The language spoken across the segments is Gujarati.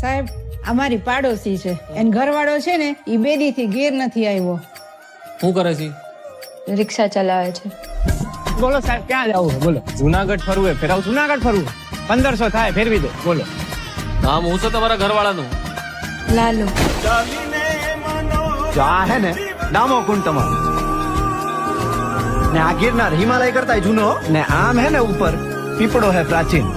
સાહેબ અમારી પાડોશી છે એન ઘરવાળો છે ને ઈ બેદી થી ઘેર નથી આવ્યો. શું કરે છે? રિક્ષા ચલાવે છે. બોલો સાહેબ ક્યાં જવું બોલો? જુનાગઢ ફરવું હે ફેરાવ. જુનાગઢ ફરવું 1500 થાય ફેરવી દો બોલો. નામ હું છે તમારા ઘરવાળાનું? લાલુ. જો આ હે ને ડામો કુંડ તમારો ને આ ગિરનાર હિમાલય કરતા જૂનો ને આમ હે ને ઉપર પીપળો હે પ્રાચીન.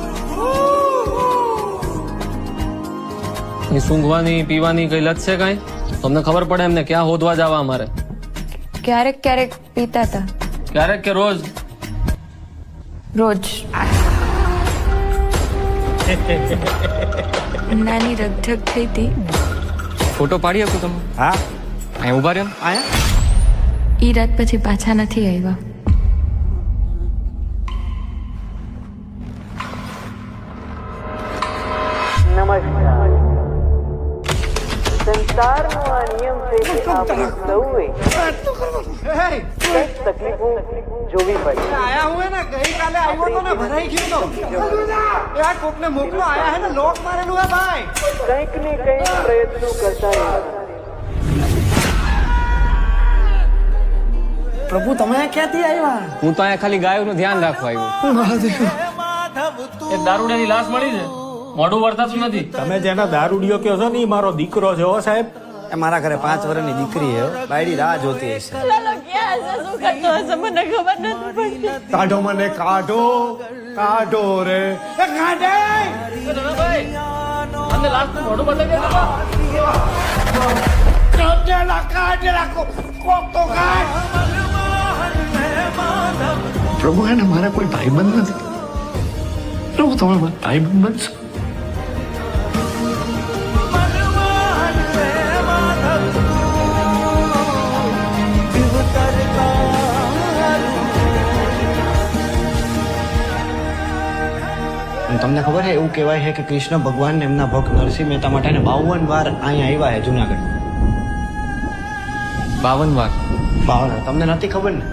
અહીં સૂંઘવાની પીવાની કઈ લત છે કઈ? તમને ખબર પડે એમને ક્યાં હોદવા જવા અમારે? ક્યારેક ક્યારેક પીતા હતા. ક્યારેક કે રોજ? રોજ. નાની રગઝગ થઈ હતી. ફોટો પાડી આપું તમે? હા અહીં ઉભા રહ્યો. આયા ઈ રાત પછી પાછા નથી આવ્યા. નમસ્કાર. સંસારનો આ નિયમ છે કે આપણે સૌએ કંઈક તકલીફો જોવી પડે. આયા હું હે ને ગઈકાલે આવ્યો તો ને ભરાઈ ગયો તો યાર કોકને મોકલો. આયા હે ને લોક મારેલું હે ભાઈ. કંઈક ને કંઈક પ્રયત્નો કરતા રહેવાના. પ્રભુ તમે ક્યાંથી આવ્યા? હું તો અહીંયા ખાલી ગાયોનું ધ્યાન રાખવા આવ્યો. એક દારૂડિયાની લાશ મળી છે, મોઢું વર્તાતું નથી. તમે જેના દારૂડિયો કહો છો ને ઈ મારો દીકરો છે. હો સાહેબ, એ મારા ઘરે 5 વર્ષની દીકરી હે. બાયડી રાહ જોતી હશે. કાઢો મને કાઢો કાઢો રે એ કાઢે. તમને લાશ મોઢું બતાવી દે. કાઢેલા કાઢેલા કોક તો કાઢ. પ્રભુ એને મારા કોઈ ભાઈબંધ નથી. પ્રભુ તમે મારા ભાઈબંધ બનશો. તમને ખબર છે એવું કહેવાય છે કે કૃષ્ણ ભગવાન એમના ભક્ત નરસિંહ મહેતા માટે 52 વાર અહીંયા આવ્યા છે જુનાગઢ. 52 વાર? 52. તમને નથી ખબર ને?